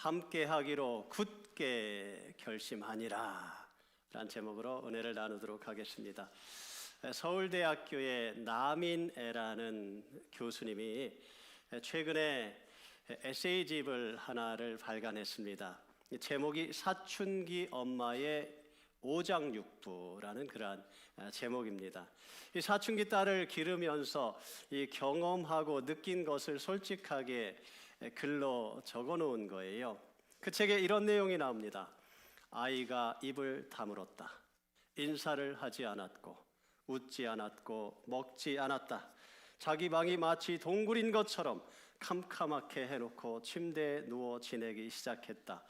함께하기로 굳게 결심하니라 라는 제목으로 은혜를 나누도록 하겠습니다. 서울대학교의 남인애라는 교수님이 최근에 에세이집을 하나를 발간했습니다. 제목이 사춘기 엄마의 오장육부라는 그러한 제목입니다. 이 사춘기 딸을 기르면서 이 경험하고 느낀 것을 솔직하게 글로 적어 놓은 거예요. 그 책에 이런 내용이 나옵니다. 아이가 입을 다물었다. 인사를 하지 않았고 웃지 않았고 먹지 않았다. 자기 방이 마치 동굴인 것처럼 캄캄하게 해놓고 침대에 누워 지내기 시작했다.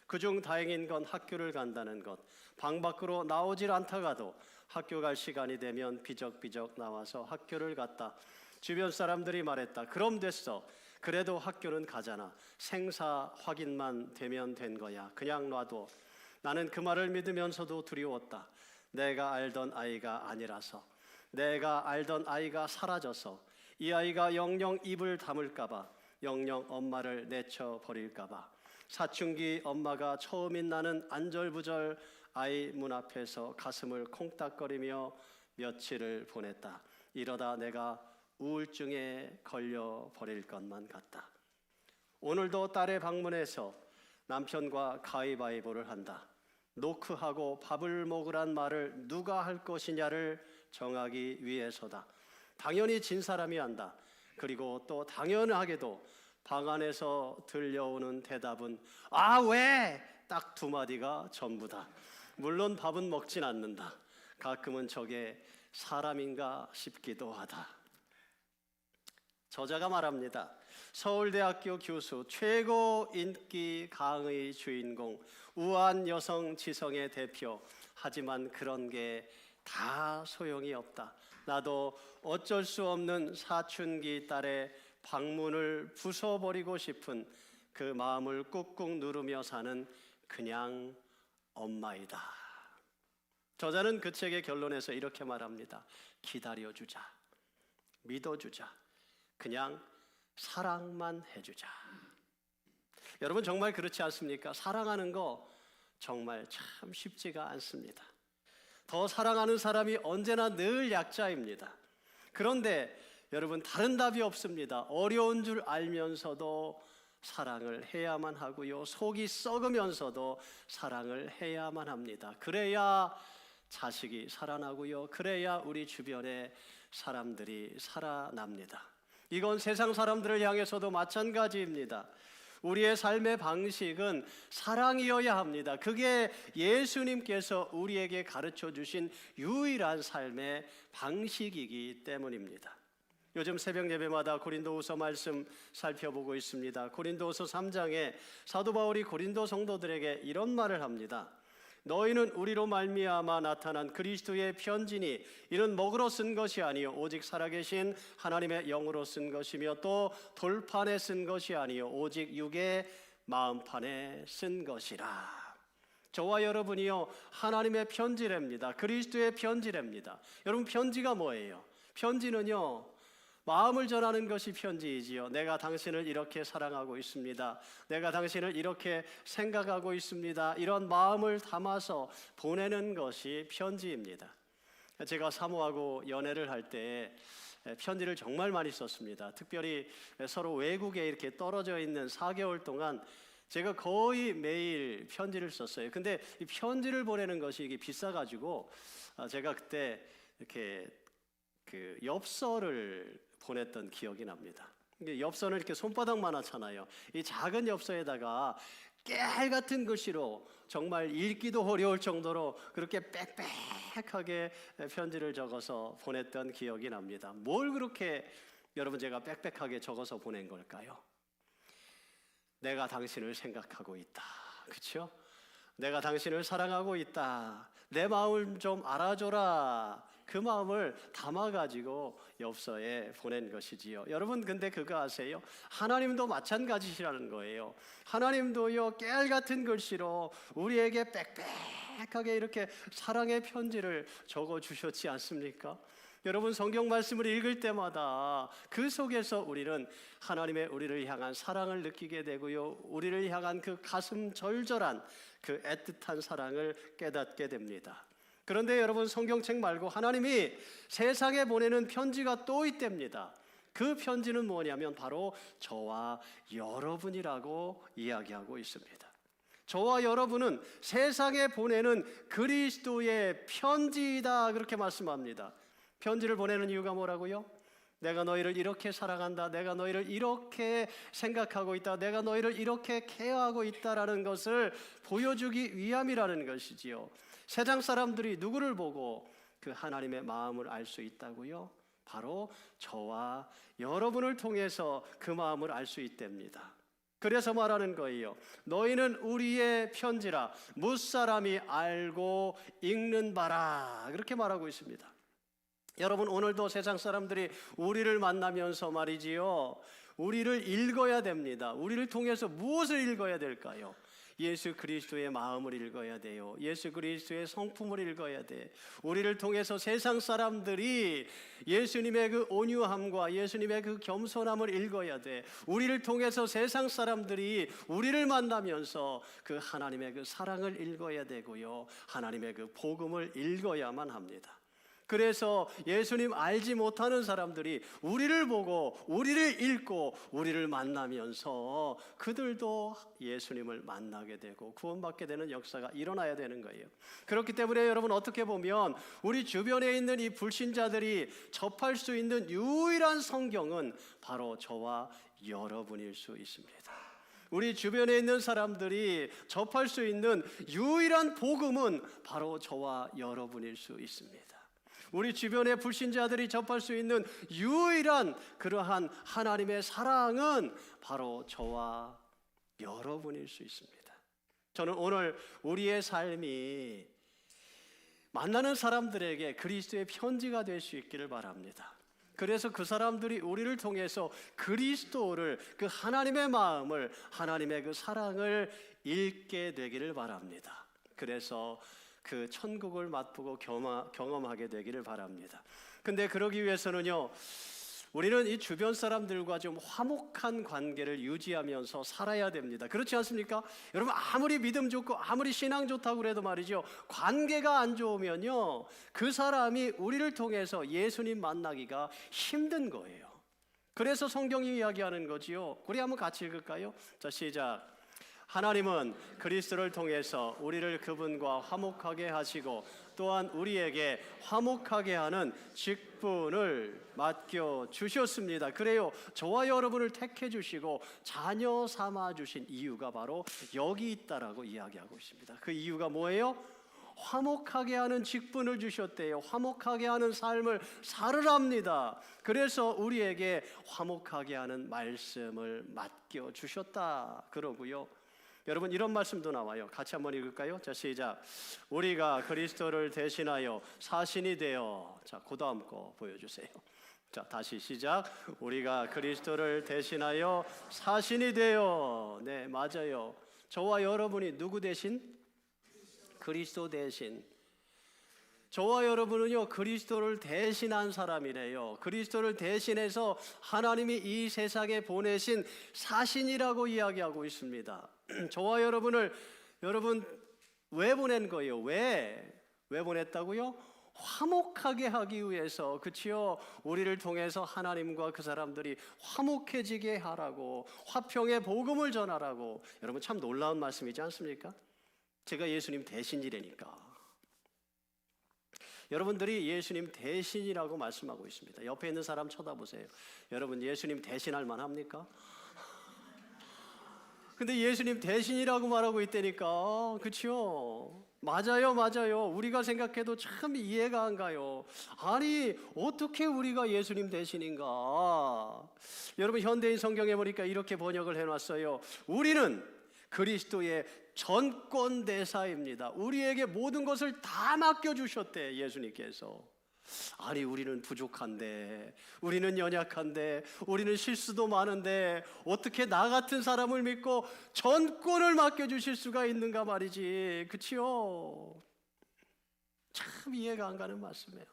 그중 다행인 건 학교를 간다는 것. 방 밖으로 나오질 않다가도 학교 갈 시간이 되면 비적비적 나와서 학교를 갔다. 주변 사람들이 말했다. 그럼 됐어. 그래도 학교는 가잖아. 생사 확인만 되면 된 거야. 그냥 놔둬. 나는 그 말을 믿으면서도 두려웠다. 내가 알던 아이가 아니라서. 내가 알던 아이가 사라져서 이 아이가 영영 입을 다물까봐, 영영 엄마를 내쳐버릴까봐. 사춘기 엄마가 처음인 나는 안절부절 아이 문 앞에서 가슴을 콩닥거리며 며칠을 보냈다. 이러다 내가 우울증에 걸려버릴 것만 같다. 오늘도 딸의 방문에서 남편과 가위바위보를 한다. 노크하고 밥을 먹으란 말을 누가 할 것이냐를 정하기 위해서다. 당연히 진 사람이 한다. 그리고 또 당연하게도 방 안에서 들려오는 대답은 아 왜? 딱 두 마디가 전부다. 물론 밥은 먹진 않는다. 가끔은 저게 사람인가 싶기도 하다. 저자가 말합니다. 서울대학교 교수, 최고 인기 강의 주인공, 우아한 여성 지성의 대표. 하지만 그런 게 다 소용이 없다. 나도 어쩔 수 없는 사춘기 딸의 방문을 부숴버리고 싶은 그 마음을 꾹꾹 누르며 사는 그냥 엄마이다. 저자는 그 책의 결론에서 이렇게 말합니다. 기다려주자. 믿어주자. 그냥 사랑만 해주자. 여러분 정말 그렇지 않습니까? 사랑하는 거 정말 참 쉽지가 않습니다. 더 사랑하는 사람이 언제나 늘 약자입니다. 그런데 여러분 다른 답이 없습니다. 어려운 줄 알면서도 사랑을 해야만 하고요. 속이 썩으면서도 사랑을 해야만 합니다. 그래야 자식이 살아나고요. 그래야 우리 주변의 사람들이 살아납니다. 이건 세상 사람들을 향해서도 마찬가지입니다. 우리의 삶의 방식은 사랑이어야 합니다. 그게 예수님께서 우리에게 가르쳐 주신 유일한 삶의 방식이기 때문입니다. 요즘 새벽 예배마다 고린도후서 말씀 살펴보고 있습니다. 고린도후서 3장에 사도 바울이 고린도 성도들에게 이런 말을 합니다. 너희는 우리로 말미암아 나타난 그리스도의 편지니 이는 먹으로 쓴 것이 아니요 오직 살아계신 하나님의 영으로 쓴 것이며 또 돌판에 쓴 것이 아니요 오직 육의 마음판에 쓴 것이라. 저와 여러분이요 하나님의 편지랍니다. 그리스도의 편지랍니다. 여러분 편지가 뭐예요? 편지는요 마음을 전하는 것이 편지이지요. 내가 당신을 이렇게 사랑하고 있습니다. 내가 당신을 이렇게 생각하고 있습니다. 이런 마음을 담아서 보내는 것이 편지입니다. 제가 사모하고 연애를 할 때 편지를 정말 많이 썼습니다. 특별히 서로 외국에 이렇게 떨어져 있는 4개월 동안 제가 거의 매일 편지를 썼어요. 근데 이 편지를 보내는 것이 이게 비싸가지고 제가 그때 이렇게 그 엽서를 보냈던 기억이 납니다. 엽서는 이렇게 손바닥만 하잖아요. 이 작은 엽서에다가 깨알 같은 글씨로 정말 읽기도 어려울 정도로 그렇게 빽빽하게 편지를 적어서 보냈던 기억이 납니다. 뭘 그렇게 여러분 제가 빽빽하게 적어서 보낸 걸까요? 내가 당신을 생각하고 있다. 그렇죠? 내가 당신을 사랑하고 있다. 내 마음을 좀 알아줘라. 그 마음을 담아가지고 엽서에 보낸 것이지요. 여러분 근데 그거 아세요? 하나님도 마찬가지시라는 거예요. 하나님도요 깨알 같은 글씨로 우리에게 빽빽하게 이렇게 사랑의 편지를 적어주셨지 않습니까? 여러분 성경 말씀을 읽을 때마다 그 속에서 우리는 하나님의 우리를 향한 사랑을 느끼게 되고요, 우리를 향한 그 가슴 절절한 그 애틋한 사랑을 깨닫게 됩니다. 그런데 여러분 성경책 말고 하나님이 세상에 보내는 편지가 또 있답니다. 그 편지는 뭐냐면 바로 저와 여러분이라고 이야기하고 있습니다. 저와 여러분은 세상에 보내는 그리스도의 편지이다, 그렇게 말씀합니다. 편지를 보내는 이유가 뭐라고요? 내가 너희를 이렇게 사랑한다, 내가 너희를 이렇게 생각하고 있다, 내가 너희를 이렇게 케어하고 있다라는 것을 보여주기 위함이라는 것이지요. 세상 사람들이 누구를 보고 그 하나님의 마음을 알 수 있다고요? 바로 저와 여러분을 통해서 그 마음을 알 수 있답니다. 그래서 말하는 거예요. 너희는 우리의 편지라 무사람이 알고 읽는 바라, 그렇게 말하고 있습니다. 여러분 오늘도 세상 사람들이 우리를 만나면서 말이지요, 우리를 읽어야 됩니다. 우리를 통해서 무엇을 읽어야 될까요? 예수 그리스도의 마음을 읽어야 돼요. 예수 그리스도의 성품을 읽어야 돼. 우리를 통해서 세상 사람들이 예수님의 그 온유함과 예수님의 그 겸손함을 읽어야 돼. 우리를 통해서 세상 사람들이 우리를 만나면서 그 하나님의 그 사랑을 읽어야 되고요, 하나님의 그 복음을 읽어야만 합니다. 그래서 예수님 알지 못하는 사람들이 우리를 보고 우리를 읽고 우리를 만나면서 그들도 예수님을 만나게 되고 구원받게 되는 역사가 일어나야 되는 거예요. 그렇기 때문에 여러분 어떻게 보면 우리 주변에 있는 이 불신자들이 접할 수 있는 유일한 성경은 바로 저와 여러분일 수 있습니다. 우리 주변에 있는 사람들이 접할 수 있는 유일한 복음은 바로 저와 여러분일 수 있습니다. 우리 주변의 불신자들이 접할 수 있는 유일한 그러한 하나님의 사랑은 바로 저와 여러분일 수 있습니다. 저는 오늘 우리의 삶이 만나는 사람들에게 그리스도의 편지가 될 수 있기를 바랍니다. 그래서 그 사람들이 우리를 통해서 그리스도를, 그 하나님의 마음을, 하나님의 그 사랑을 읽게 되기를 바랍니다. 그래서 그 천국을 맛보고 경험하게 되기를 바랍니다. 근데 그러기 위해서는요, 우리는 이 주변 사람들과 좀 화목한 관계를 유지하면서 살아야 됩니다. 그렇지 않습니까? 여러분 아무리 믿음 좋고 아무리 신앙 좋다고 그래도 말이죠, 관계가 안 좋으면요, 그 사람이 우리를 통해서 예수님 만나기가 힘든 거예요. 그래서 성경이 이야기하는 거지요. 우리 한번 같이 읽을까요? 자, 시작. 하나님은 그리스도를 통해서 우리를 그분과 화목하게 하시고 또한 우리에게 화목하게 하는 직분을 맡겨 주셨습니다. 그래요, 저와 여러분을 택해 주시고 자녀 삼아 주신 이유가 바로 여기 있다라고 이야기하고 있습니다. 그 이유가 뭐예요? 화목하게 하는 직분을 주셨대요. 화목하게 하는 삶을 살으랍니다. 그래서 우리에게 화목하게 하는 말씀을 맡겨 주셨다 그러고요. 여러분 이런 말씀도 나와요. 같이 한번 읽을까요? 자, 시작. 우리가 그리스도를 대신하여 사신이 되어. 자, 그 다음 거 보여주세요. 자, 다시 시작. 우리가 그리스도를 대신하여 사신이 되어. 네, 맞아요. 저와 여러분이 누구 대신? 그리스도 대신. 저와 여러분은요, 그리스도를 대신한 사람이래요. 그리스도를 대신해서 하나님이 이 세상에 보내신 사신이라고 이야기하고 있습니다. 저와 여러분을, 여러분 왜 보낸 거예요? 왜 보냈다고요? 화목하게 하기 위해서. 그치요? 우리를 통해서 하나님과 그 사람들이 화목해지게 하라고, 화평의 복음을 전하라고. 여러분 참 놀라운 말씀이지 않습니까? 제가 예수님 대신이라니까. 여러분들이 예수님 대신이라고 말씀하고 있습니다. 옆에 있는 사람 쳐다보세요. 여러분 예수님 대신할 만합니까? 근데 예수님 대신이라고 말하고 있다니까. 그렇죠? 맞아요. 우리가 생각해도 참 이해가 안 가요. 아니 어떻게 우리가 예수님 대신인가? 여러분 현대인 성경에 보니까 이렇게 번역을 해놨어요. 우리는 그리스도의 전권대사입니다. 우리에게 모든 것을 다 맡겨주셨대, 예수님께서. 아니 우리는 부족한데, 우리는 연약한데, 우리는 실수도 많은데 어떻게 나 같은 사람을 믿고 전권을 맡겨주실 수가 있는가 말이지. 그치요? 참 이해가 안 가는 말씀이에요.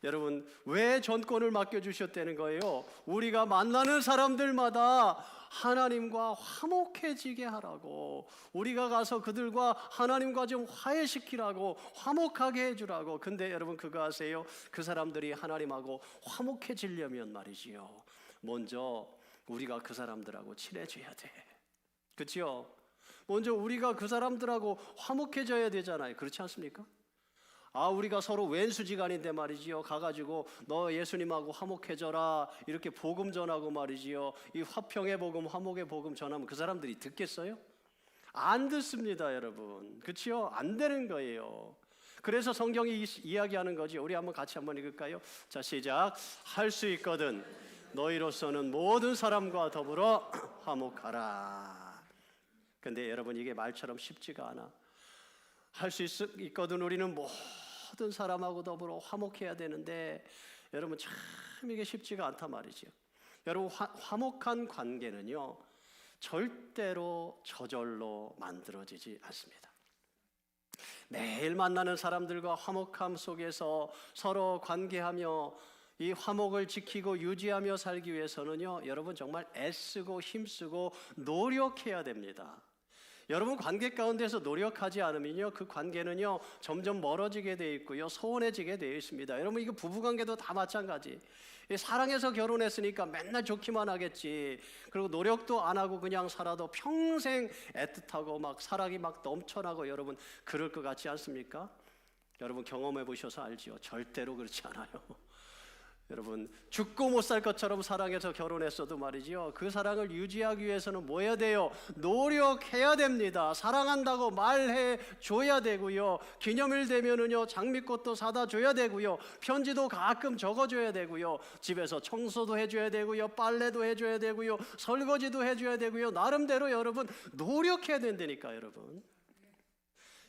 여러분, 왜 전권을 맡겨주셨다는 거예요? 우리가 만나는 사람들마다 하나님과 화목해지게 하라고, 우리가 가서 그들과 하나님과 좀 화해시키라고, 화목하게 해주라고. 근데 여러분, 그거 아세요? 그 사람들이 하나님하고 화목해지려면 말이지요, 먼저 우리가 그 사람들하고 친해져야 돼. 그렇죠? 먼저 우리가 그 사람들하고 화목해져야 되잖아요. 그렇지 않습니까? 우리가 서로 왼수지간인데 말이지요, 가가지고 너 예수님하고 화목해져라 이렇게 복음 전하고 말이지요, 이 화평의 복음, 화목의 복음 전하면 그 사람들이 듣겠어요? 안 듣습니다, 여러분. 그렇죠? 안 되는 거예요. 그래서 성경이 이야기하는 거지. 우리 한번 같이 한번 읽을까요? 자, 시작. 할 수 있거든 너희로서는 모든 사람과 더불어 화목하라. 근데 여러분, 이게 말처럼 쉽지가 않아. 할 수 있거든 우리는 모든 사람하고 더불어 화목해야 되는데, 여러분, 참 이게 쉽지가 않단 말이죠. 여러분, 화목한 관계는요, 절대로 저절로 만들어지지 않습니다. 매일 만나는 사람들과 화목함 속에서 서로 관계하며 이 화목을 지키고 유지하며 살기 위해서는요, 여러분, 정말 애쓰고 힘쓰고 노력해야 됩니다. 여러분, 관계 가운데서 노력하지 않으면요, 그 관계는요 점점 멀어지게 되어 있고요, 소원해지게 되어 있습니다. 여러분, 이거 부부관계도 다 마찬가지. 사랑해서 결혼했으니까 맨날 좋기만 하겠지, 그리고 노력도 안 하고 그냥 살아도 평생 애틋하고 막 사랑이 막 넘쳐나고, 여러분, 그럴 것 같지 않습니까? 여러분, 경험해 보셔서 알지요. 절대로 그렇지 않아요. 여러분, 죽고 못 살 것처럼 사랑해서 결혼했어도 말이죠, 그 사랑을 유지하기 위해서는 뭐 해야 돼요? 노력해야 됩니다. 사랑한다고 말해 줘야 되고요, 기념일 되면은요 장미꽃도 사다 줘야 되고요, 편지도 가끔 적어줘야 되고요, 집에서 청소도 해줘야 되고요, 빨래도 해줘야 되고요, 설거지도 해줘야 되고요. 나름대로 여러분 노력해야 된다니까. 여러분,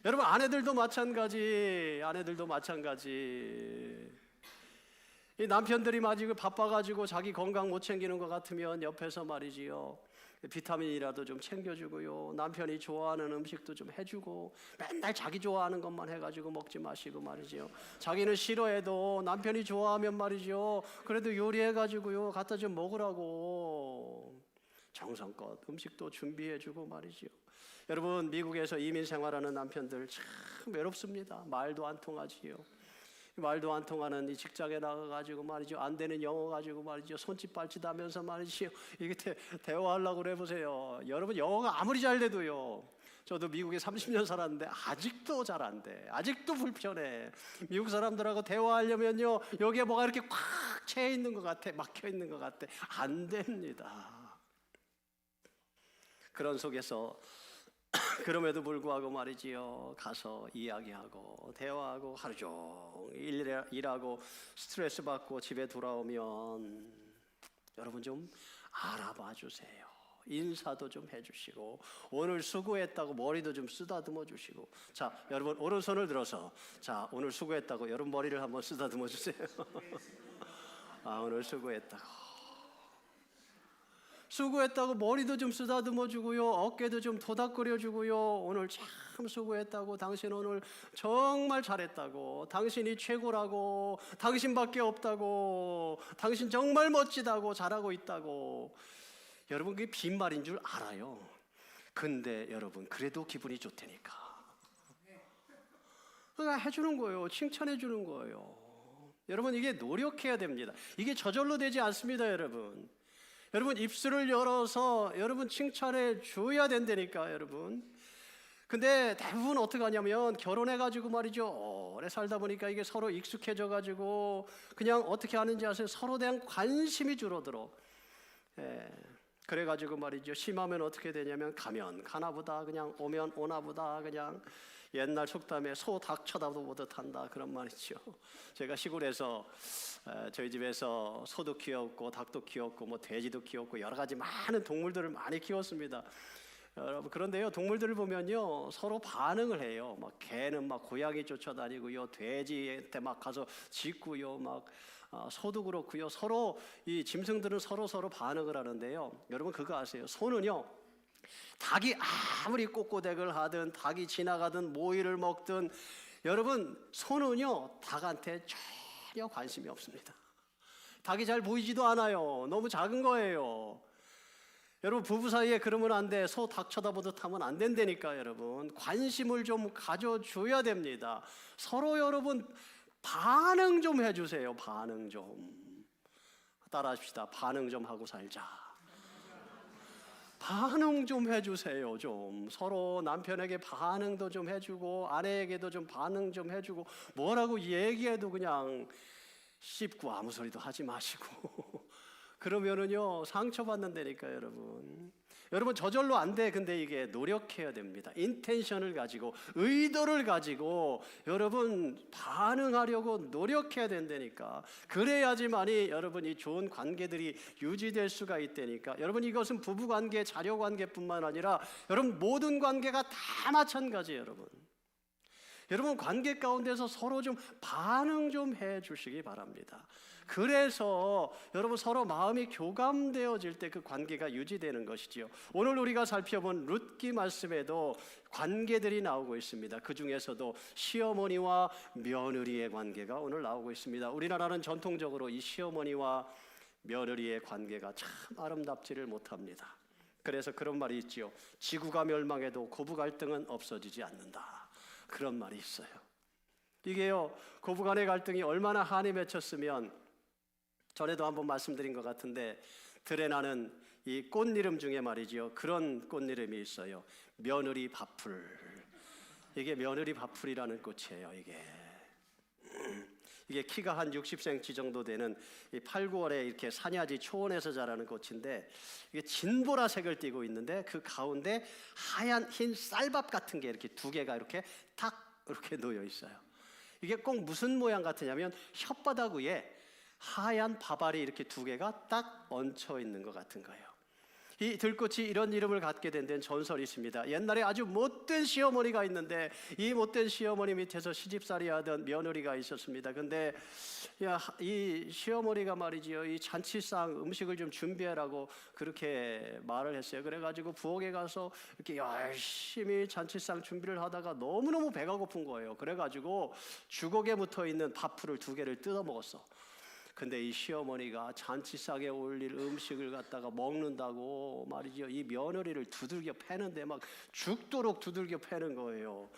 아내들도 마찬가지. 이 남편들이 아직 바빠가지고 자기 건강 못 챙기는 것 같으면 옆에서 말이지요, 비타민이라도 좀 챙겨주고요, 남편이 좋아하는 음식도 좀 해주고, 맨날 자기 좋아하는 것만 해가지고 먹지 마시고 말이지요, 자기는 싫어해도 남편이 좋아하면 말이죠, 그래도 요리해가지고요 갖다 좀 먹으라고 정성껏 음식도 준비해주고 말이지요. 여러분, 미국에서 이민 생활하는 남편들 참 외롭습니다. 말도 안 통하지요. 말도 안 통하는 이 직장에 나가가지고 말이죠, 안 되는 영어 가지고 말이죠, 손짓 발짓 하면서 말이죠, 이게 대화하려고 그래 보세요. 여러분, 영어가 아무리 잘 돼도요, 저도 미국에 30년 살았는데 아직도 잘 안 돼. 아직도 불편해. 미국 사람들하고 대화하려면요, 여기에 뭐가 이렇게 꽉 채 있는 것 같아, 막혀 있는 것 같아. 안 됩니다. 그런 속에서 그럼에도 불구하고 말이지요, 가서 이야기하고 대화하고 하루 종일 일하고 스트레스 받고 집에 돌아오면 여러분 좀 알아봐 주세요. 인사도 좀 해주시고, 오늘 수고했다고 머리도 좀 쓰다듬어 주시고. 자, 여러분, 오른손을 들어서, 자, 오늘 수고했다고 여러분 머리를 한번 쓰다듬어 주세요. 오늘 수고했다고 머리도 좀 쓰다듬어 주고요, 어깨도 좀 토닥거려 주고요, 오늘 참 수고했다고, 당신 오늘 정말 잘했다고, 당신이 최고라고, 당신밖에 없다고, 당신 정말 멋지다고, 잘하고 있다고. 여러분, 그게 빈말인 줄 알아요. 근데 여러분, 그래도 기분이 좋다니까. 그러니까 해주는 거예요. 칭찬해 주는 거예요. 여러분, 이게 노력해야 됩니다. 이게 저절로 되지 않습니다. 여러분, 입술을 열어서 여러분 칭찬해 줘야 된다니까. 여러분, 근데 대부분 어떻게 하냐면, 결혼해가지고 말이죠, 오래 살다 보니까 이게 서로 익숙해져가지고 그냥 어떻게 하는지 아세요? 서로 대한 관심이 줄어들어. 그래가지고 말이죠, 심하면 어떻게 되냐면, 가면 가나보다, 그냥 오면 오나보다, 그냥 옛날 속담에 소 닭 쳐다보듯 한다, 그런 말이죠. 제가 시골에서 저희 집에서 소도 키웠고 닭도 키웠고 뭐 돼지도 키웠고 여러 가지 많은 동물들을 많이 키웠습니다. 여러분, 그런데요, 동물들을 보면요 서로 반응을 해요. 막 개는 막 고양이 쫓아다니고요, 돼지한테 막 가서 짖고요, 막 소도 그렇고요. 서로 이 짐승들은 서로 반응을 하는데요. 여러분, 그거 아세요? 소는요, 닭이 아무리 꼬꼬댁을 하든 닭이 지나가든 모이를 먹든, 여러분, 소는요 닭한테 전혀 관심이 없습니다. 닭이 잘 보이지도 않아요. 너무 작은 거예요. 여러분, 부부 사이에 그러면 안 돼. 소 닭 쳐다보듯 하면 안 된다니까. 여러분, 관심을 좀 가져줘야 됩니다. 서로 여러분 반응 좀 해주세요. 반응 좀. 따라합시다. 반응 좀 하고 살자. 반응 좀 해주세요. 좀 서로 남편에게 반응도 좀 해주고 아내에게도 좀 반응 좀 해주고, 뭐라고 얘기해도 그냥 씹고 아무 소리도 하지 마시고 그러면은요 상처받는다니까. 여러분 저절로 안 돼. 근데 이게 노력해야 됩니다. 인텐션을 가지고, 의도를 가지고 여러분 반응하려고 노력해야 된다니까. 그래야지만이 여러분 이 좋은 관계들이 유지될 수가 있다니까. 여러분, 이것은 부부관계, 자녀관계뿐만 아니라 여러분 모든 관계가 다 마찬가지예요. 여러분 관계 가운데서 서로 좀 반응 좀 해주시기 바랍니다. 그래서 여러분 서로 마음이 교감되어질 때 그 관계가 유지되는 것이지요. 오늘 우리가 살펴본 룻기 말씀에도 관계들이 나오고 있습니다. 그 중에서도 시어머니와 며느리의 관계가 오늘 나오고 있습니다. 우리나라는 전통적으로 이 시어머니와 며느리의 관계가 참 아름답지를 못합니다. 그래서 그런 말이 있지요. 지구가 멸망해도 고부 갈등은 없어지지 않는다. 그런 말이 있어요. 이게요, 고부간의 갈등이 얼마나 한이 맺혔으면, 전에도 한번 말씀드린 것 같은데, 들에 나는 이 꽃 이름 중에 말이지요, 그런 꽃 이름이 있어요. 며느리 밥풀. 이게 며느리 밥풀이라는 꽃이에요. 이게 키가 한 60cm 정도 되는 이 8, 9월에 이렇게 산야지 초원에서 자라는 꽃인데, 이게 진보라색을 띠고 있는데 그 가운데 하얀 흰 쌀밥 같은 게 이렇게 두 개가 이렇게 탁 이렇게 놓여 있어요. 이게 꼭 무슨 모양 같으냐면 혓바닥 위에 하얀 밥알이 이렇게 두 개가 딱 얹혀 있는 것 같은 거예요. 이 들꽃이 이런 이름을 갖게 된 데는 전설이 있습니다. 옛날에 아주 못된 시어머니가 있는데, 이 못된 시어머니 밑에서 시집살이 하던 며느리가 있었습니다. 근데 이 시어머니가 말이지요, 이 잔치상 음식을 좀 준비하라고 그렇게 말을 했어요. 그래가지고 부엌에 가서 이렇게 열심히 잔치상 준비를 하다가 너무너무 배가 고픈 거예요. 그래가지고 주걱에 묻어 있는 밥풀을 두 개를 뜯어 먹었어. 근데 이 시어머니가 잔치상에 올릴 음식을 갖다가 먹는다고 말이죠, 이 며느리를 두들겨 패는데 막 죽도록 두들겨 패는 거예요.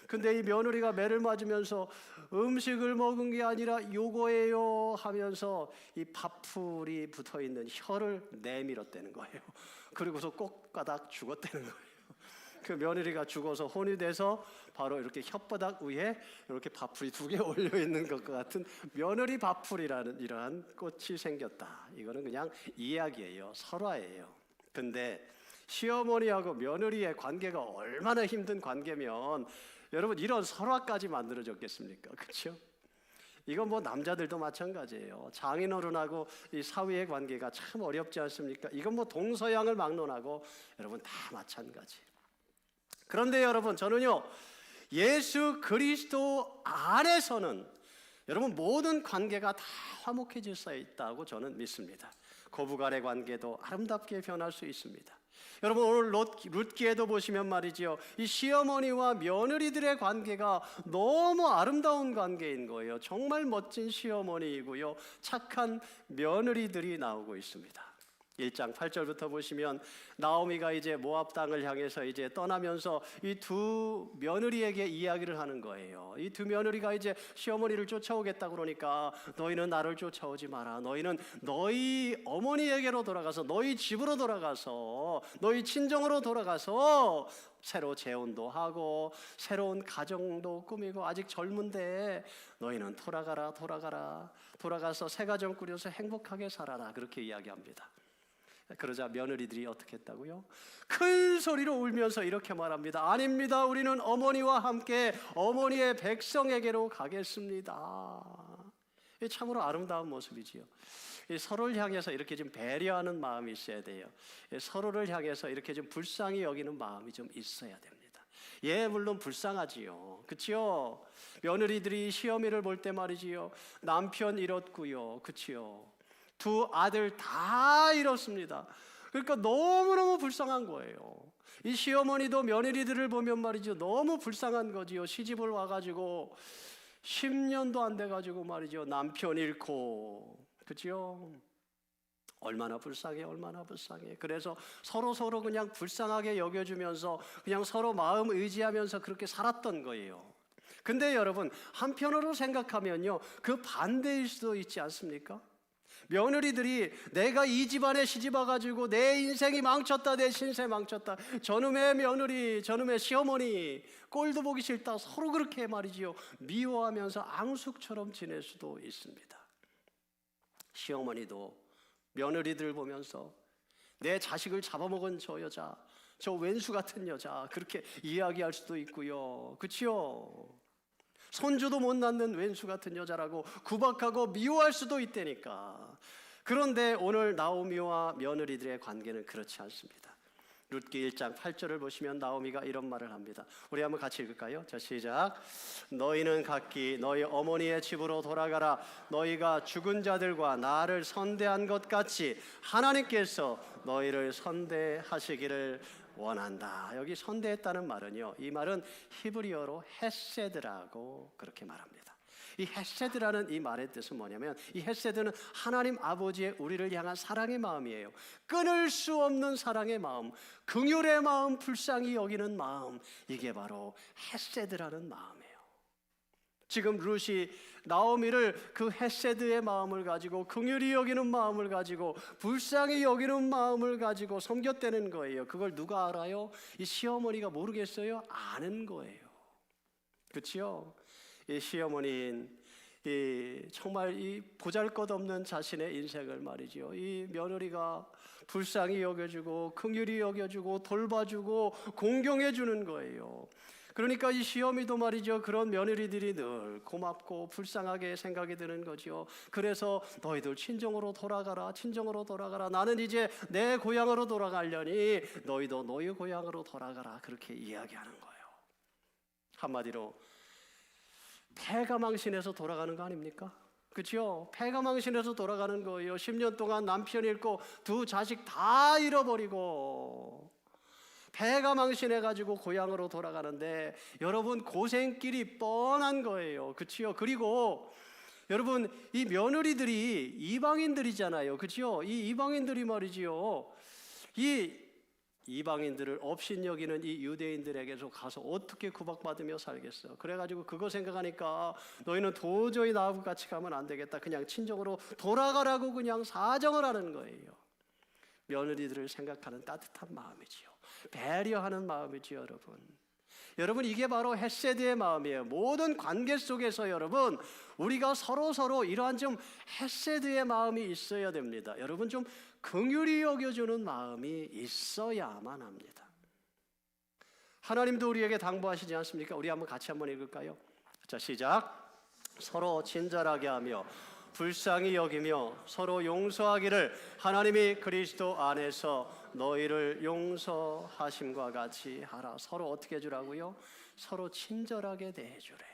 근데 이 며느리가 매를 맞으면서 음식을 먹은 게 아니라 요거예요 하면서 이 밥풀이 붙어있는 혀를 내밀었다는 거예요. 그리고서 꼭가닥 죽었다는 거예요. 그 며느리가 죽어서 혼이 돼서 바로 이렇게 혓바닥 위에 이렇게 밥풀이 두 개 올려 있는 것과 같은 며느리 밥풀이라는 이러한 꽃이 생겼다. 이거는 그냥 이야기예요. 설화예요. 근데 시어머니하고 며느리의 관계가 얼마나 힘든 관계면 여러분 이런 설화까지 만들어졌겠습니까? 그렇죠? 이건 뭐 남자들도 마찬가지예요. 장인어른하고 이 사위의 관계가 참 어렵지 않습니까? 이건 뭐 동서양을 막론하고 여러분 다 마찬가지. 그런데 여러분, 저는요 예수 그리스도 안에서는 여러분 모든 관계가 다 화목해질 수 있다고 저는 믿습니다. 고부간의 관계도 아름답게 변할 수 있습니다. 여러분 오늘 룻기에도 보시면 말이지요, 이 시어머니와 며느리들의 관계가 너무 아름다운 관계인 거예요. 정말 멋진 시어머니이고요, 착한 며느리들이 나오고 있습니다. 1장 8절부터 보시면 나오미가 이제 모압 땅을 향해서 이제 떠나면서 이 두 며느리에게 이야기를 하는 거예요. 이 두 며느리가 이제 시어머니를 쫓아오겠다 그러니까, 너희는 나를 쫓아오지 마라. 너희는 너희 어머니에게로 돌아가서, 너희 집으로 돌아가서, 너희 친정으로 돌아가서 새로 재혼도 하고 새로운 가정도 꾸미고, 아직 젊은데 너희는 돌아가서 새 가정 꾸려서 행복하게 살아라. 그렇게 이야기합니다. 그러자 며느리들이 어떻게 했다고요? 큰 소리로 울면서 이렇게 말합니다. 아닙니다. 우리는 어머니와 함께 어머니의 백성에게로 가겠습니다. 참으로 아름다운 모습이지요. 서로를 향해서 이렇게 좀 배려하는 마음이 있어야 돼요. 서로를 향해서 이렇게 좀 불쌍히 여기는 마음이 좀 있어야 됩니다. 물론 불쌍하지요. 그치요? 며느리들이 시어미를 볼 때 말이지요, 남편 잃었고요, 그치요, 두 아들 다 잃었습니다. 그러니까 너무너무 불쌍한 거예요. 이 시어머니도 며느리들을 보면 말이죠, 너무 불쌍한 거지요. 시집을 와가지고 10년도 안 돼가지고 말이죠. 남편 잃고, 그죠? 얼마나 불쌍해, 얼마나 불쌍해. 그래서 서로 그냥 불쌍하게 여겨주면서 그냥 서로 마음 의지하면서 그렇게 살았던 거예요. 근데 여러분, 한편으로 생각하면요, 그 반대일 수도 있지 않습니까? 며느리들이 내가 이 집안에 시집 와가지고 내 인생이 망쳤다, 내 신세 망쳤다, 저놈의 며느리, 저놈의 시어머니 꼴도 보기 싫다, 서로 그렇게 말이지요, 미워하면서 앙숙처럼 지낼 수도 있습니다. 시어머니도 며느리들 보면서 내 자식을 잡아먹은 저 여자, 저 왼수 같은 여자, 그렇게 이야기할 수도 있고요. 그치요? 손주도 못 낳는 왼수 같은 여자라고 구박하고 미워할 수도 있다니까. 그런데 오늘 나오미와 며느리들의 관계는 그렇지 않습니다. 룻기 1장 8절을 보시면 나오미가 이런 말을 합니다. 우리 한번 같이 읽을까요? 자, 시작. 너희는 각기 너희 어머니의 집으로 돌아가라. 너희가 죽은 자들과 나를 선대한 것 같이 하나님께서 너희를 선대하시기를 원한다. 여기 선대했다는 말은요, 이 말은 히브리어로 헤세드라고 그렇게 말합니다. 이 헤세드라는 이 말의 뜻은 뭐냐면, 이 헤세드는 하나님 아버지의 우리를 향한 사랑의 마음이에요. 끊을 수 없는 사랑의 마음, 긍휼의 마음, 불쌍히 여기는 마음, 이게 바로 헤세드라는 마음이에요. 지금 룻이 나오미를 그 헤세드의 마음을 가지고, 긍휼히 여기는 마음을 가지고, 불쌍히 여기는 마음을 가지고 섬겼다는 거예요. 그걸 누가 알아요? 이 시어머니가 모르겠어요? 아는 거예요. 그렇죠? 이 시어머니인 정말 이 보잘것없는 자신의 인생을 말이죠, 이 며느리가 불쌍히 여겨주고 긍휼히 여겨주고 돌봐주고 공경해주는 거예요. 그러니까 이 시어미도 말이죠, 그런 며느리들이 늘 고맙고 불쌍하게 생각이 드는 거죠. 그래서 너희들 친정으로 돌아가라, 친정으로 돌아가라. 나는 이제 내 고향으로 돌아가려니 너희도 너희 고향으로 돌아가라. 그렇게 이야기하는 거예요. 한마디로 패가망신해서 돌아가는 거 아닙니까? 그렇죠? 패가망신해서 돌아가는 거예요. 10년 동안 남편 잃고 두 자식 다 잃어버리고 패가망신해가지고 고향으로 돌아가는데, 여러분 고생길이 뻔한 거예요. 그렇죠? 그리고 여러분, 이 며느리들이 이방인들이잖아요. 그렇죠? 이 이방인들이 말이지요, 이 이방인들을 업신 여기는 이 유대인들에게서 가서 어떻게 구박받으며 살겠어. 그래가지고 그거 생각하니까 너희는 도저히 나하고 같이 가면 안 되겠다, 그냥 친정으로 돌아가라고 그냥 사정을 하는 거예요. 며느리들을 생각하는 따뜻한 마음이지요. 배려하는 마음이지요. 여러분, 이게 바로 헤세드의 마음이에요. 모든 관계 속에서 여러분, 우리가 서로 이러한 좀 헤세드의 마음이 있어야 됩니다. 여러분, 좀 긍휼히 여겨주는 마음이 있어야만 합니다. 하나님도 우리에게 당부하시지 않습니까? 우리 같이 한번 읽을까요? 자, 시작. 서로 친절하게 하며 불쌍히 여기며 서로 용서하기를 하나님이 그리스도 안에서 너희를 용서하심과 같이 하라. 서로 어떻게 해주라고요? 서로 친절하게 대해주래.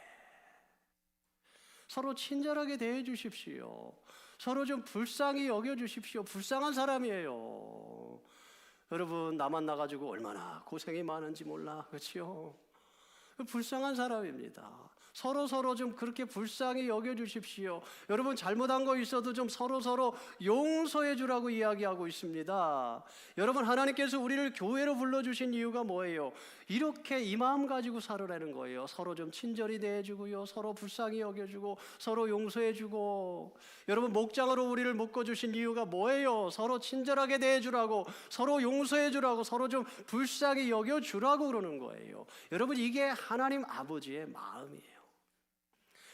서로 친절하게 대해주십시오. 서로 좀 불쌍히 여겨주십시오. 불쌍한 사람이에요. 여러분, 나 만나가지고 얼마나 고생이 많은지 몰라. 그렇죠? 불쌍한 사람입니다. 서로 좀 그렇게 불쌍히 여겨주십시오. 여러분, 잘못한 거 있어도 좀 서로 용서해 주라고 이야기하고 있습니다. 여러분, 하나님께서 우리를 교회로 불러주신 이유가 뭐예요? 이렇게 이 마음 가지고 살으라는 거예요. 서로 좀 친절히 대해주고요, 서로 불쌍히 여겨주고 서로 용서해주고. 여러분, 목장으로 우리를 묶어주신 이유가 뭐예요? 서로 친절하게 대해주라고, 서로 용서해주라고, 서로 좀 불쌍히 여겨주라고 그러는 거예요. 여러분, 이게 하나님 아버지의 마음이에요.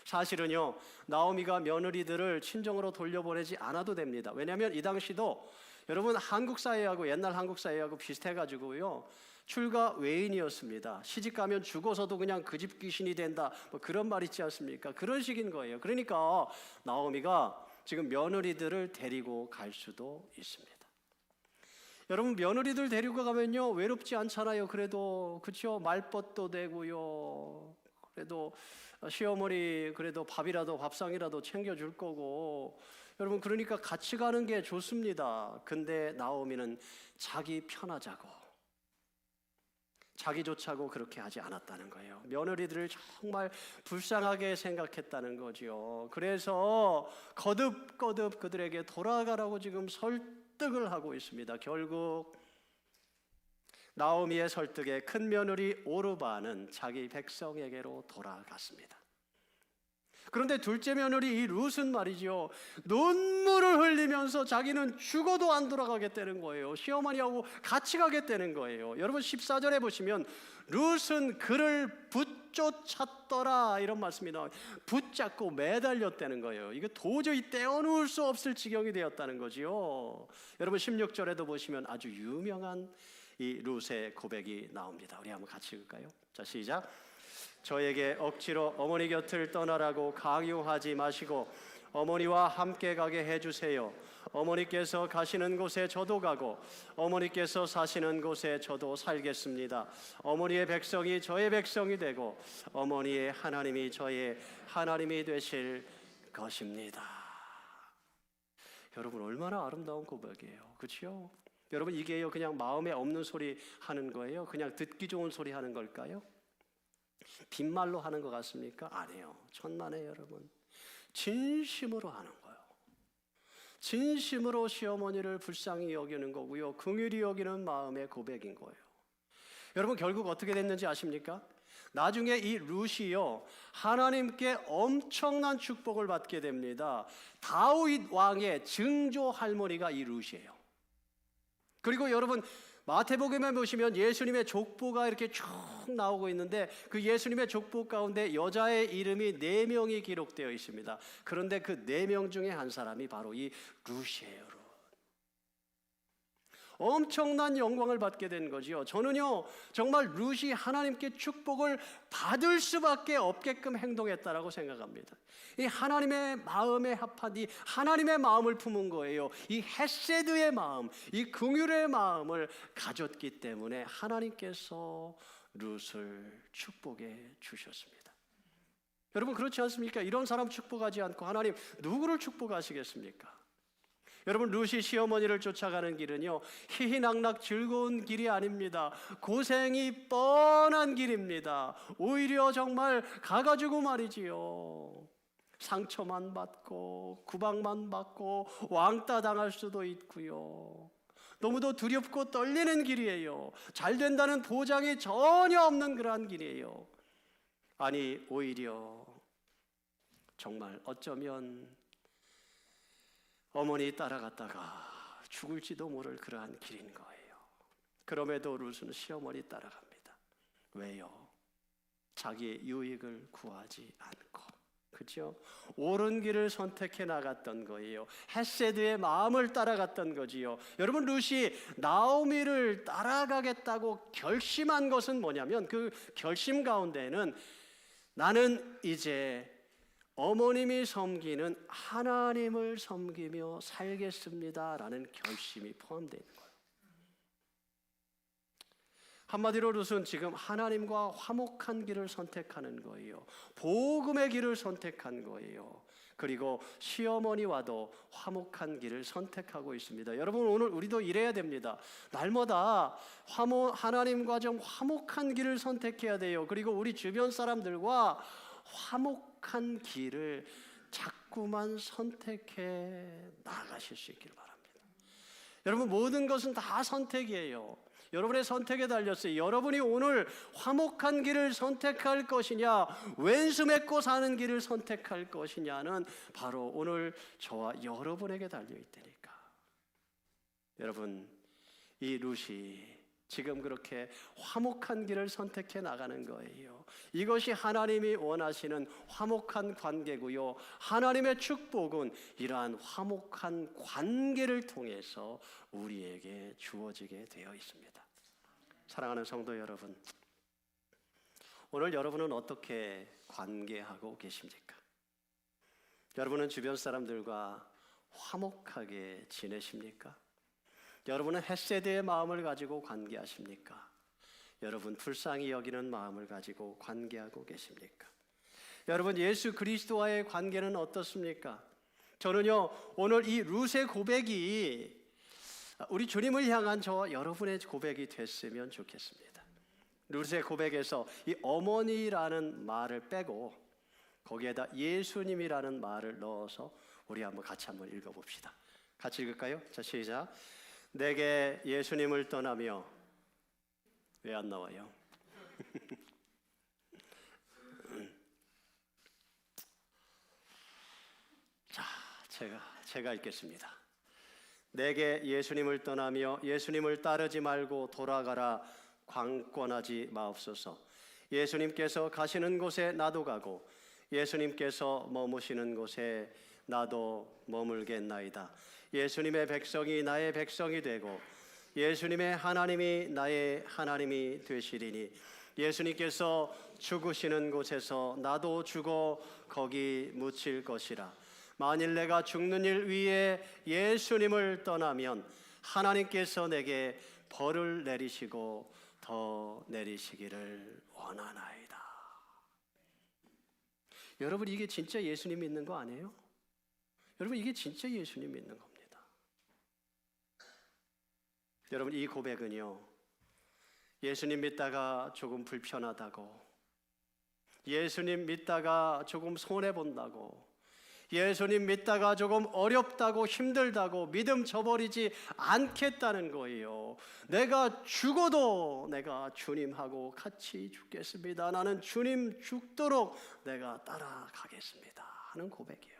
사실은요, 나오미가 며느리들을 친정으로 돌려보내지 않아도 됩니다. 왜냐하면 이 당시도 여러분, 한국 사회하고 옛날 한국 사회하고 비슷해가지고요, 출가 외인이었습니다. 시집 가면 죽어서도 그냥 그 집 귀신이 된다, 뭐 그런 말 있지 않습니까? 그런 식인 거예요. 그러니까 나오미가 지금 며느리들을 데리고 갈 수도 있습니다. 여러분, 며느리들 데리고 가면요, 외롭지 않잖아요. 그래도, 그렇죠? 말벗도 되고요, 그래도 시어머니 그래도 밥상이라도 챙겨줄 거고. 여러분, 그러니까 같이 가는 게 좋습니다. 근데 나오미는 자기 편하자고, 자기조차고 그렇게 하지 않았다는 거예요. 며느리들을 정말 불쌍하게 생각했다는 거죠. 그래서 거듭거듭 그들에게 돌아가라고 지금 설득을 하고 있습니다. 결국 나오미의 설득에 큰 며느리 오르바는 자기 백성에게로 돌아갔습니다. 그런데 둘째 며느리 이 룻은 말이죠, 눈물을 흘리면서 자기는 죽어도 안 돌아가겠다는 거예요. 시어머니하고 같이 가겠다는 거예요. 여러분 14절에 보시면 룻은 그를 붙쫓았더라 이런 말씀이 나와요. 붙잡고 매달렸다는 거예요. 이거 도저히 떼어놓을 수 없을 지경이 되었다는 거지요. 여러분 16절에도 보시면 아주 유명한 이 룻의 고백이 나옵니다. 우리 한번 같이 읽을까요? 자, 시작. 저에게 억지로 어머니 곁을 떠나라고 강요하지 마시고 어머니와 함께 가게 해주세요. 어머니께서 가시는 곳에 저도 가고 어머니께서 사시는 곳에 저도 살겠습니다. 어머니의 백성이 저의 백성이 되고 어머니의 하나님이 저의 하나님이 되실 것입니다. 여러분 얼마나 아름다운 고백이에요. 그렇죠? 여러분 이게요 그냥 마음에 없는 소리 하는 거예요? 그냥 듣기 좋은 소리 하는 걸까요? 빈말로 하는 것 같습니까? 아니에요. 천만에 여러분 진심으로 하는 거예요. 진심으로 시어머니를 불쌍히 여기는 거고요, 긍휼히 여기는 마음의 고백인 거예요. 여러분 결국 어떻게 됐는지 아십니까? 나중에 이 룻이요 하나님께 엄청난 축복을 받게 됩니다. 다윗 왕의 증조 할머니가 이 룻이에요. 그리고 여러분 마태복음에 보시면 예수님의 족보가 이렇게 쭉 나오고 있는데 그 예수님의 족보 가운데 여자의 이름이 4명이 기록되어 있습니다. 그런데 그 4명 중에 한 사람이 바로 이 룻이에요. 엄청난 영광을 받게 된 거지요. 저는요 정말 룻이 하나님께 축복을 받을 수밖에 없게끔 행동했다라고 생각합니다. 이 하나님의 마음에 합한 이 하나님의 마음을 품은 거예요. 이 헤세드의 마음, 이 긍휼의 마음을 가졌기 때문에 하나님께서 룻을 축복해 주셨습니다. 여러분 그렇지 않습니까? 이런 사람 축복하지 않고 하나님 누구를 축복하시겠습니까? 여러분 룻이 시어머니를 쫓아가는 길은요 희희낙낙 즐거운 길이 아닙니다. 고생이 뻔한 길입니다. 오히려 정말 가가지고 말이지요 상처만 받고 구박만 받고 왕따 당할 수도 있고요, 너무도 두렵고 떨리는 길이에요. 잘 된다는 보장이 전혀 없는 그러한 길이에요. 아니 오히려 정말 어쩌면 어머니 따라갔다가 죽을지도 모를 그러한 길인 거예요. 그럼에도 룻은 시어머니 따라갑니다. 왜요? 자기의 유익을 구하지 않고, 그렇죠? 옳은 길을 선택해 나갔던 거예요. 헤세드의 마음을 따라갔던 거지요. 여러분 룻이 나오미를 따라가겠다고 결심한 것은 뭐냐면 그 결심 가운데는 나는 이제 어머님이 섬기는 하나님을 섬기며 살겠습니다라는 결심이 포함되어 있는 거예요. 한마디로 룻은 지금 하나님과 화목한 길을 선택하는 거예요. 복음의 길을 선택한 거예요. 그리고 시어머니와도 화목한 길을 선택하고 있습니다. 여러분 오늘 우리도 이래야 됩니다. 날마다 하나님과 좀 화목한 길을 선택해야 돼요. 그리고 우리 주변 사람들과 화목한 길을 자꾸만 선택해 나가실 수 있기를 바랍니다. 여러분 모든 것은 다 선택이에요. 여러분의 선택에 달렸어요. 여러분이 오늘 화목한 길을 선택할 것이냐, 왼수 맺고 사는 길을 선택할 것이냐는 바로 오늘 저와 여러분에게 달려있다니까. 여러분 이 룻이 지금 그렇게 화목한 길을 선택해 나가는 거예요. 이것이 하나님이 원하시는 화목한 관계고요, 하나님의 축복은 이러한 화목한 관계를 통해서 우리에게 주어지게 되어 있습니다. 사랑하는 성도 여러분, 오늘 여러분은 어떻게 관계하고 계십니까? 여러분은 주변 사람들과 화목하게 지내십니까? 여러분은 헤세드의 마음을 가지고 관계하십니까? 여러분 불쌍히 여기는 마음을 가지고 관계하고 계십니까? 여러분 예수 그리스도와의 관계는 어떻습니까? 저는요 오늘 이 룻의 고백이 우리 주님을 향한 저와 여러분의 고백이 됐으면 좋겠습니다. 룻의 고백에서 이 어머니라는 말을 빼고 거기에다 예수님이라는 말을 넣어서 우리 한번 같이 한번 읽어봅시다. 같이 읽을까요? 자, 시작. 내게 예수님을 떠나며, 왜 안 나와요? 자, 제가 읽겠습니다. 내게 예수님을 떠나며 예수님을 따르지 말고 돌아가라. 광권하지 마옵소서. 예수님께서 가시는 곳에 나도 가고 예수님께서 머무시는 곳에 나도 머물겠나이다. 예수님의 백성이 나의 백성이 되고 예수님의 하나님이 나의 하나님이 되시리니 예수님께서 죽으시는 곳에서 나도 죽어 거기 묻힐 것이라. 만일 내가 죽는 일 위에 예수님을 떠나면 하나님께서 내게 벌을 내리시고 더 내리시기를 원하나이다. 여러분, 이게 진짜 예수님 믿는 거 아니에요? 여러분, 이게 진짜 예수님 믿는 겁니다. 여러분, 이 고백은요, 예수님 믿다가 조금 불편하다고, 예수님 믿다가 조금 손해본다고, 예수님 믿다가 조금 어렵다고 힘들다고 믿음 저버리지 않겠다는 거예요. 내가 죽어도 내가 주님하고 같이 죽겠습니다. 나는 주님 죽도록 내가 따라가겠습니다 하는 고백이에요.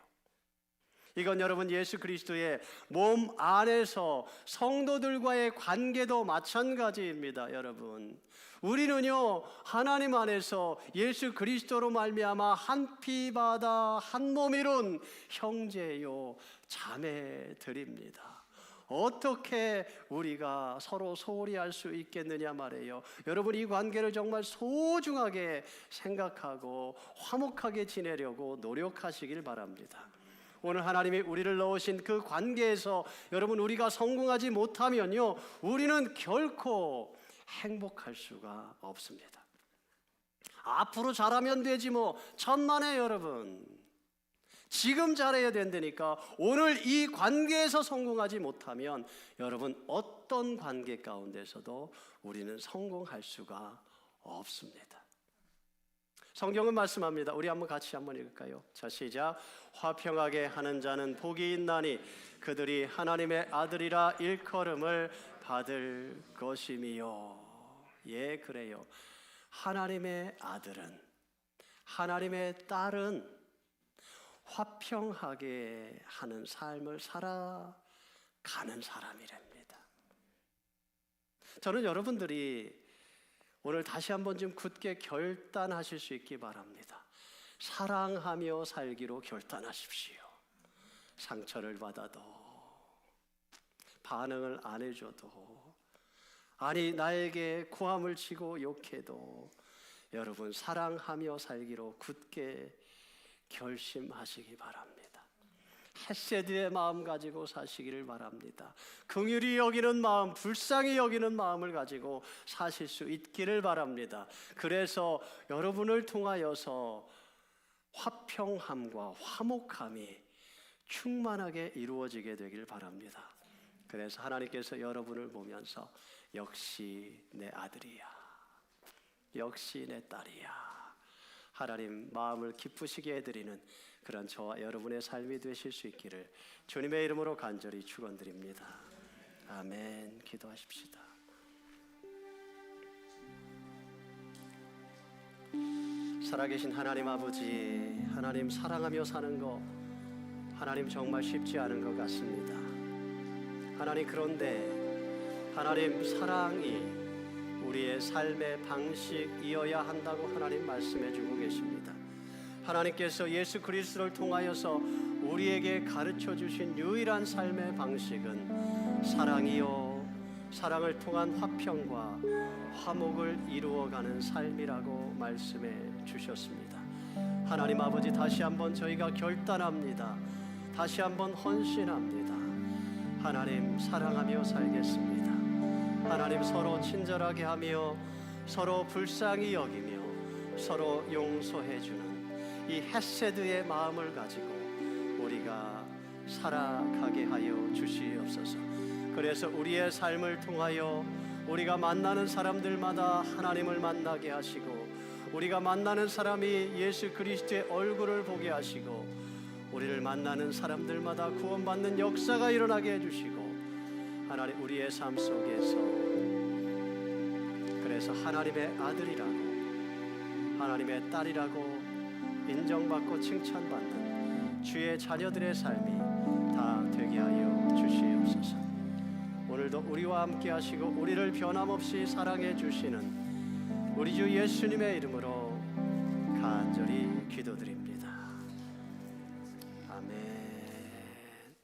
이건 여러분 예수 그리스도의 몸 안에서 성도들과의 관계도 마찬가지입니다. 여러분, 우리는요 하나님 안에서 예수 그리스도로 말미암아 한 피바다 한 몸 이룬 형제요 자매들입니다. 어떻게 우리가 서로 소홀히 할 수 있겠느냐 말이에요. 여러분, 이 관계를 정말 소중하게 생각하고 화목하게 지내려고 노력하시길 바랍니다. 오늘 하나님이 우리를 넣으신 그 관계에서 여러분 우리가 성공하지 못하면요 우리는 결코 행복할 수가 없습니다. 앞으로 잘하면 되지 뭐, 천만에 여러분. 지금 잘해야 된다니까. 오늘 이 관계에서 성공하지 못하면 여러분 어떤 관계 가운데서도 우리는 성공할 수가 없습니다. 성경은 말씀합니다. 우리 한번 같이 한번 읽을까요? 자, 시작. 화평하게 하는 자는 복이 있나니 그들이 하나님의 아들이라 일컬음을 받을 것이미요. 예, 그래요. 하나님의 아들은, 하나님의 딸은 화평하게 하는 삶을 살아가는 사람이랍니다. 저는 여러분들이 오늘 다시 한번 좀 굳게 결단하실 수 있기 바랍니다. 사랑하며 살기로 결단하십시오. 상처를 받아도, 반응을 안 해줘도, 아니 나에게 고함을 치고 욕해도 여러분 사랑하며 살기로 굳게 결심하시기 바랍니다. 헤세드의 마음 가지고 사시기를 바랍니다. 긍휼히 여기는 마음, 불쌍히 여기는 마음을 가지고 사실 수 있기를 바랍니다. 그래서 여러분을 통하여서 화평함과 화목함이 충만하게 이루어지게 되길 바랍니다. 그래서 하나님께서 여러분을 보면서 역시 내 아들이야, 역시 내 딸이야, 하나님 마음을 기쁘시게 해드리는 그런 저와 여러분의 삶이 되실 수 있기를 주님의 이름으로 간절히 축원드립니다. 아멘. 기도하십시다. 살아계신 하나님 아버지, 하나님 사랑하며 사는 거 하나님 정말 쉽지 않은 것 같습니다. 하나님, 그런데 하나님 사랑이 우리의 삶의 방식이어야 한다고 하나님 말씀해 주고 계십니다. 하나님께서 예수 그리스도를 통하여서 우리에게 가르쳐 주신 유일한 삶의 방식은 사랑이요, 사랑을 통한 화평과 화목을 이루어가는 삶이라고 말씀해 주셨습니다. 하나님 아버지, 다시 한번 저희가 결단합니다. 다시 한번 헌신합니다. 하나님, 사랑하며 살겠습니다. 하나님, 서로 친절하게 하며 서로 불쌍히 여기며 서로 용서해 주는 이 헤세드의 마음을 가지고 우리가 살아가게 하여 주시옵소서. 그래서 우리의 삶을 통하여 우리가 만나는 사람들마다 하나님을 만나게 하시고, 우리가 만나는 사람이 예수 그리스도의 얼굴을 보게 하시고, 우리를 만나는 사람들마다 구원받는 역사가 일어나게 해주시고, 하나님 우리의 삶 속에서 그래서 하나님의 아들이라고, 하나님의 딸이라고 인정받고 칭찬받는 주의 자녀들의 삶이 다 되게 하여 주시옵소서. 오늘도 우리와 함께 하시고 우리를 변함없이 사랑해 주시는 우리 주 예수님의 이름으로 간절히 기도드립니다. 아멘.